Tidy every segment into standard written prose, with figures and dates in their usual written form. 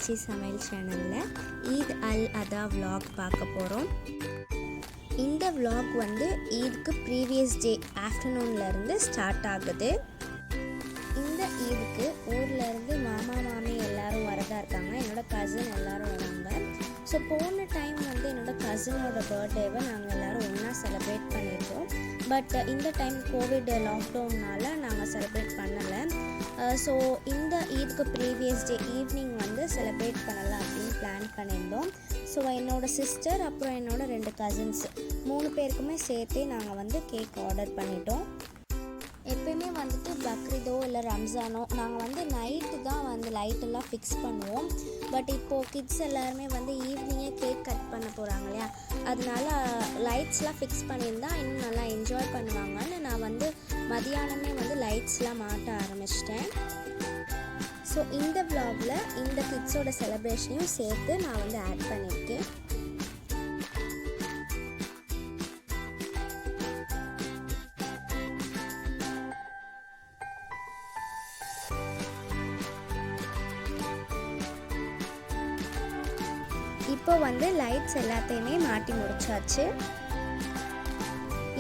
Tasty சமையல் சேனலில் ஈத் அல் அதா vlog பார்க்க போகிறோம். இந்த vlog வந்து ஈதுக்கு ப்ரீவியஸ் டே ஆஃப்டர்நூன்லேருந்து ஸ்டார்ட் ஆகுது. இந்த ஈதுக்கு ஊர்லேருந்து மாமா மாமி எல்லோரும் வரதா இருக்காங்க. என்னோடய கசின் எல்லோரும் வராங்க. ஸோ போன டைம் வந்து என்னோடய கசினோட பர்த்டேவை நாங்கள் எல்லோரும் ஒன்றா செலிப்ரேட் பண்ணியிருக்கோம். பட் இந்த டைம் கோவிட் லாக்டவுன்னால் நாங்கள் செலிப்ரேட் பண்ணலை. ஸோ இந்த ஈதுக்கு ப்ரீவியஸ் டே ஈவினிங் வந்து செலிப்ரேட் பண்ணலாம் அப்படின்னு பிளான் பண்ணியிருந்தோம். ஸோ என்னோடய சிஸ்டர் அப்புறம் என்னோடய 2 கசின்ஸ் 3 பேருக்குமே சேர்த்தே நாங்கள் வந்து கேக் ஆர்டர் பண்ணிட்டோம். எப்பயுமே வந்துட்டு பக்ரீதோ இல்லை ரம்ஜானோ நாங்கள் வந்து நைட்டு தான் வந்து லைட்டெல்லாம் ஃபிக்ஸ் பண்ணுவோம். பட் இப்போது கிட்ஸ் எல்லாருமே வந்து ஈவினிங்கே கேக் கட் பண்ண போகிறாங்க இல்லையா, அதனால லைட்ஸ்லாம் ஃபிக்ஸ் பண்ணியிருந்தால் இன்னும் நல்லா என்ஜாய் பண்ணுவாங்கன்னு நான் வந்து மதியானமே வந்து லைட்ஸ்லாம் மாட்ட ஆரம்பிச்சிட்டேன். ஸோ இந்த vlogல இந்த கிட்ஸோட செலிப்ரேஷனையும் சேர்த்து நான் வந்து ஆட் பண்ணியிருக்கேன். இப்போ வந்து லைட்ஸ் எல்லாத்தையுமே மாட்டி முடிச்சாச்சு.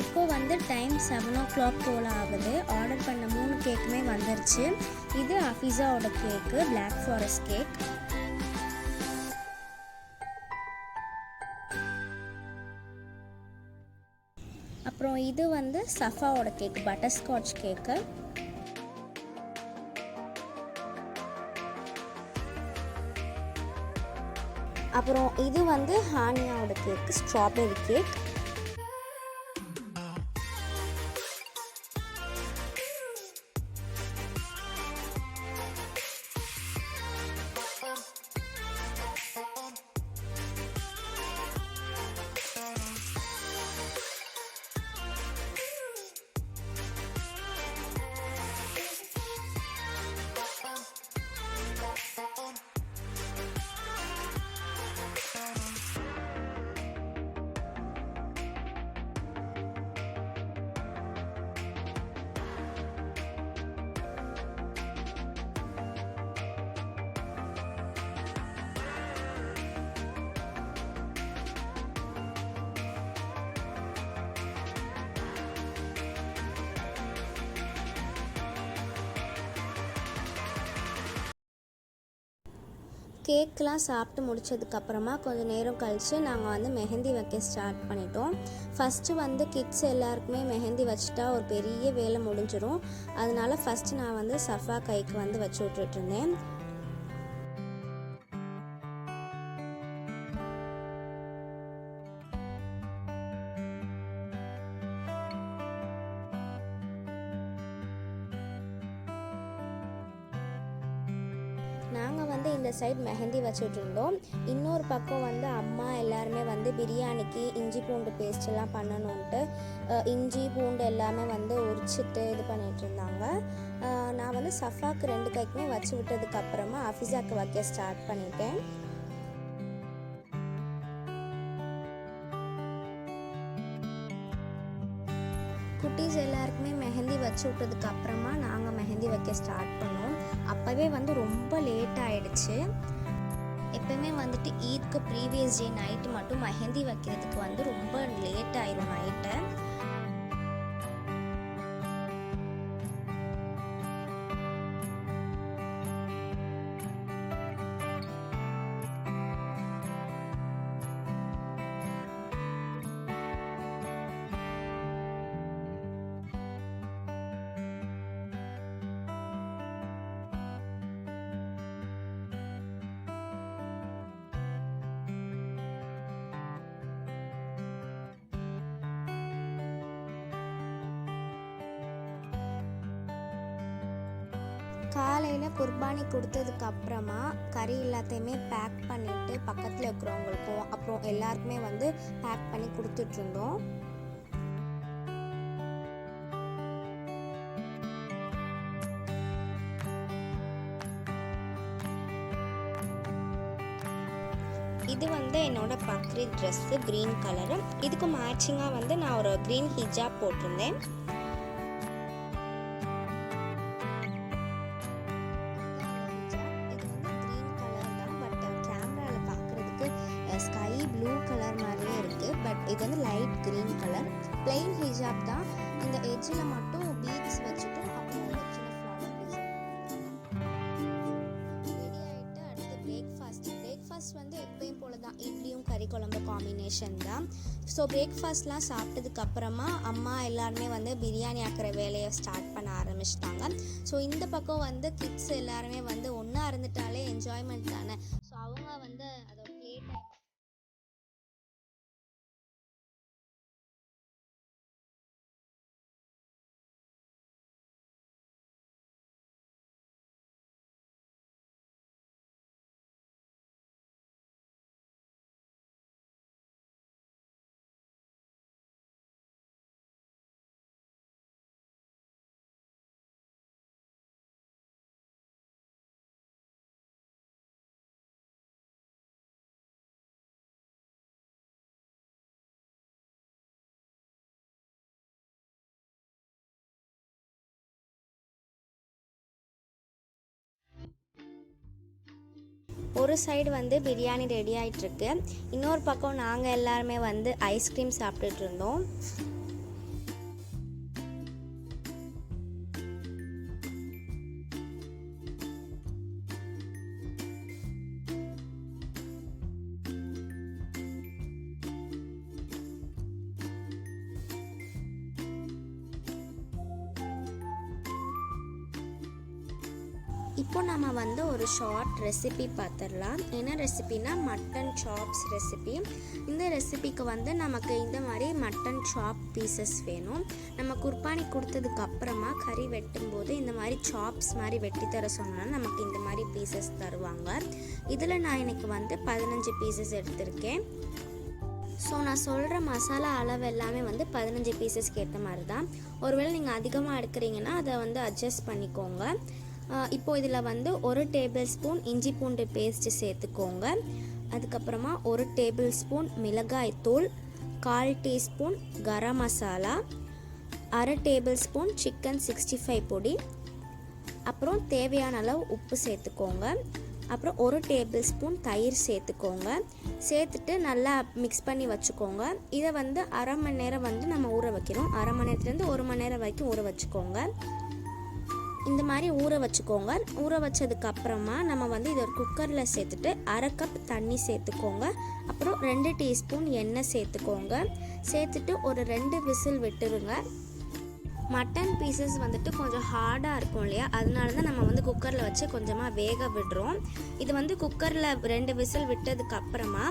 இப்போ வந்து டைம் 7 o'clock போல் ஆகுது. ஆர்டர் பண்ண 3 கேக்குமே வந்துருச்சு. இது அஃபிஸாவோட கேக்கு, Black Forest கேக். அப்புறம் இது வந்து சஃபாவோட கேக், பட்டர்ஸ்காட்ச் கேக்கு. அப்புறம் இது வந்து ஹானியாவோட கேக்கு, ஸ்ட்ராபெரி கேக். கேக்கெலாம் சாப்பிட்டு முடித்ததுக்கப்புறமா கொஞ்சம் நேரம் கழித்து நாங்கள் வந்து மெஹந்தி வைக்க ஸ்டார்ட் பண்ணிட்டோம். ஃபஸ்ட்டு வந்து கிட்ஸ் எல்லாருக்குமே மெஹந்தி வச்சுட்டா ஒரு பெரிய வேலை முடிஞ்சிடும். அதனால ஃபஸ்ட்டு நான் வந்து சஃபா கைக்கு வந்து வச்சு விட்டுட்ருந்தேன். நாங்கள் வந்து இந்த சைட் மெஹந்தி வச்சுட்டு இருந்தோம். இன்னொரு பக்கம் வந்து அம்மா எல்லாருமே வந்து பிரியாணிக்கு இஞ்சி பூண்டு பேஸ்ட்டெல்லாம் பண்ணணுன்ட்டு இஞ்சி பூண்டு எல்லாமே வந்து உரிச்சிட்டு இது பண்ணிகிட்டு இருந்தாங்க. நான் வந்து சஃபாக்கு 2 கைக்குமே வச்சு விட்டதுக்கப்புறமா அஃபிஸாக்கு வைக்க ஸ்டார்ட் பண்ணிட்டேன். குட்டீஸ் எல்லாருக்குமே மெஹந்தி வச்சு விட்டதுக்கு அப்புறமா நாங்கள் மெஹந்தி வைக்க ஸ்டார்ட் பண்ணோம். அப்போவே வந்து ரொம்ப லேட் ஆகிடுச்சு. எப்போவுமே வந்துட்டு ஈத்க்கு ப்ரீவியஸ் டே நைட்டு மட்டும் மெஹந்தி வைக்கிறதுக்கு வந்து ரொம்ப லேட் ஆயிரும் நைட்டு. காலையில் குர்பானி கொடுத்ததுக்கு அப்புறமா கறி எல்லாத்தையுமே பேக் பண்ணிவிட்டு பக்கத்தில் இருக்கிறவங்களுக்கும் அப்புறம் எல்லாருக்குமே வந்து பேக் பண்ணி கொடுத்துட்ருந்தோம். இது வந்து என்னோட பக்ரீத் ட்ரெஸ்ஸு க்ரீன் கலரு. இதுக்கு மேட்சிங்காக வந்து நான் ஒரு க்ரீன் ஹிஜாப் போட்டிருந்தேன். இது வந்து க்ரீன் கலர் தான், பட் பார்க்குறதுக்கு ஸ்கை ப்ளூ கலர் மாதிரியே இருக்குது. பட் இது வந்து லைட் க்ரீன் கலர். பிளெயின் ஹிஜாப் தான். இந்த எட்ஜில் மட்டும் பீட்ஸ் வச்சுட்டு அப்புறம் ஒரு சின்ன ஃப்ளவர் டிசைன். ரெடி ஆகிட்டு அடுத்து பிரேக்ஃபாஸ்ட் வந்து எப்பயும் போல தான், இட்லியும் கறி குழம்பு காம்பினேஷன் தான். ஸோ பிரேக்ஃபாஸ்ட்லாம் சாப்பிட்டதுக்கப்புறமா அம்மா எல்லாருமே வந்து பிரியாணி ஆக்கிற வேலையை ஸ்டார்ட் பண்ண ஆரம்பிச்சிட்டாங்க. ஸோ இந்த பக்கம் வந்து கிட்ஸ் எல்லாருமே வந்து ஒன்றா இருந்துட்டாலே என்ஜாய்மெண்ட் தானே. ஸோ அவங்க வந்து அதோட பிளேட்டை ஒரு சைடு வந்து பிரியாணி ரெடி ஆகிட்டுருக்கு. இன்னொரு பக்கம் நாங்கள் எல்லாருமே வந்து ஐஸ்கிரீம் சாப்பிட்டுட்டு இருந்தோம். இப்போ நம்ம வந்து ஒரு ஷார்ட் ரெசிபி பார்த்துடலாம். என்ன ரெசிபினா மட்டன் சாப்ஸ் ரெசிபி. இந்த ரெசிபிக்கு வந்து நமக்கு இந்த மாதிரி மட்டன் சாப் பீசஸ் வேணும். நம்ம குர்பானி கொடுத்ததுக்கு அப்புறமா கறி வெட்டும்போது இந்த மாதிரி சாப்ஸ் மாதிரி வெட்டி தர சொன்னால் நமக்கு இந்த மாதிரி பீசஸ் தருவாங்க. இதில் நான் இன்னைக்கு வந்து 15 பீசஸ் எடுத்திருக்கேன். ஸோ நான் சொல்கிற மசாலா அளவு எல்லாமே வந்து 15 பீசஸ்க்கு ஏற்ற மாதிரி தான். ஒருவேளை நீங்கள் அதிகமாக எடுக்கிறீங்கன்னா அதை வந்து அட்ஜஸ்ட் பண்ணிக்கோங்க. இப்போ இதில் வந்து 1 டேபிள் ஸ்பூன் இஞ்சி பூண்டு பேஸ்ட்டு சேர்த்துக்கோங்க. அதுக்கப்புறமா 1 டேபிள் ஸ்பூன் மிளகாய் தூள், 1/4 teaspoon garam masala, 1/2 table spoon chicken 65 பொடி, அப்புறம் தேவையான அளவு உப்பு சேர்த்துக்கோங்க. அப்புறம் 1 டேபிள் ஸ்பூன் தயிர் சேர்த்துக்கோங்க. சேர்த்துட்டு நல்லா மிக்ஸ் பண்ணி வச்சுக்கோங்க. இதை வந்து 1/2 மணி நேரம் வந்து நம்ம ஊற வைக்கணும். 1/2 மணி நேரத்துலேருந்து 1 மணி நேரம் வரைக்கும் ஊற வச்சுக்கோங்க. இந்த மாதிரி ஊற வச்சுக்கோங்க. ஊற வச்சதுக்கப்புறமா நம்ம வந்து இதை ஒரு குக்கரில் சேர்த்துட்டு 1/2 கப் தண்ணி சேர்த்துக்கோங்க. அப்புறம் 2 டீஸ்பூன் எண்ணெய் சேர்த்துக்கோங்க. சேர்த்துட்டு ஒரு 2 விசில் விட்டுருங்க. மட்டன் பீசஸ் வந்துட்டு கொஞ்சம் ஹார்டாக இருக்கும் இல்லையா, அதனால தான் நம்ம வந்து குக்கரில் வச்சு கொஞ்சமாக வேக விடுறோம். இது வந்து குக்கரில் 2 விசில் விட்டதுக்கப்புறமா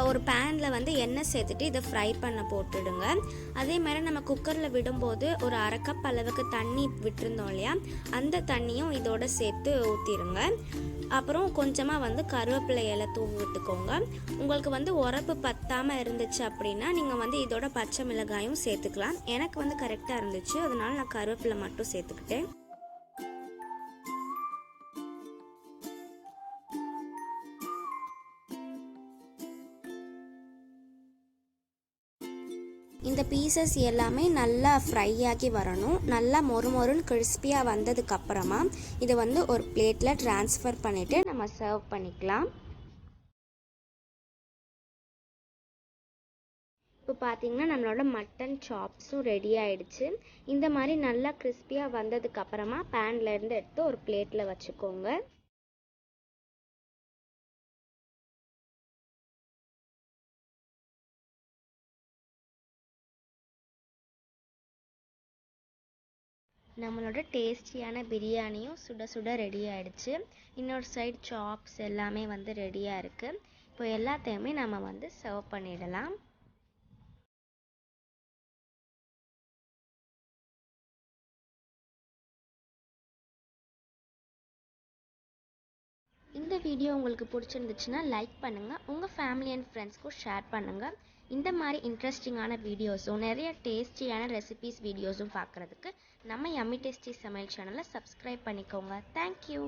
ஒரு பேனில் வந்து எண்ணெய் சேர்த்துட்டு இதை ஃப்ரை பண்ண போட்டுடுங்க. அதே மாதிரி நம்ம குக்கரில் விடும்போது ஒரு 1/2 கப் அளவுக்கு தண்ணி விட்டுருந்தோம் இல்லையா, அந்த தண்ணியும் இதோட சேர்த்து ஊற்றிடுங்க. அப்புறம் கொஞ்சமாக வந்து கருவேப்பிலை இலை தூவி விட்டுக்கோங்க. உங்களுக்கு வந்து உரப்பு பத்தாமல் இருந்துச்சு அப்படின்னா நீங்கள் வந்து இதோட பச்சை மிளகாயும் சேர்த்துக்கலாம். எனக்கு வந்து கரெக்டாக இருந்துச்சு, அதனால நான் கருவேப்பிலை மட்டும் சேர்த்துக்கிட்டேன். இந்த பீசஸ் எல்லாமே நல்லா ஃப்ரை ஆகி வரணும். நல்லா மொறுமொறுன்னு கிறிஸ்பியாக வந்ததுக்கப்புறமா இதை வந்து ஒரு பிளேட்டில் ட்ரான்ஸ்ஃபர் பண்ணிவிட்டு நம்ம சர்வ் பண்ணிக்கலாம். இப்போ பார்த்தீங்கன்னா நம்மளோட மட்டன் சாப்ஸும் ரெடி ஆகிடுச்சு. இந்த மாதிரி நல்லா கிறிஸ்பியாக வந்ததுக்கப்புறமா பேன்லேருந்து எடுத்து ஒரு பிளேட்டில் வச்சுக்கோங்க. நம்மளோட டேஸ்டியான பிரியாணியும் சுட சுட ரெடி ஆகிடுச்சு. இன்னொரு சைடு சாப்ஸ் எல்லாமே வந்து ரெடியாக இருக்குது. இப்போ எல்லாத்தையுமே நம்ம வந்து சர்வ் பண்ணிடலாம். இந்த வீடியோ உங்களுக்கு பிடிச்சிருந்துச்சுன்னா லைக் பண்ணுங்கள், உங்கள் ஃபேமிலி அண்ட் ஃப்ரெண்ட்ஸ்க்கும் ஷேர் பண்ணுங்கள். இந்த மாதிரி இன்ட்ரெஸ்டிங்கான வீடியோஸும் நிறைய டேஸ்டியான ரெசிபீஸ் வீடியோஸும் பார்க்குறதுக்கு நம்ம யம்மி டேஸ்டி சமையல் சேனலை சப்ஸ்கிரைப் பண்ணிக்கோங்க. தேங்க்யூ.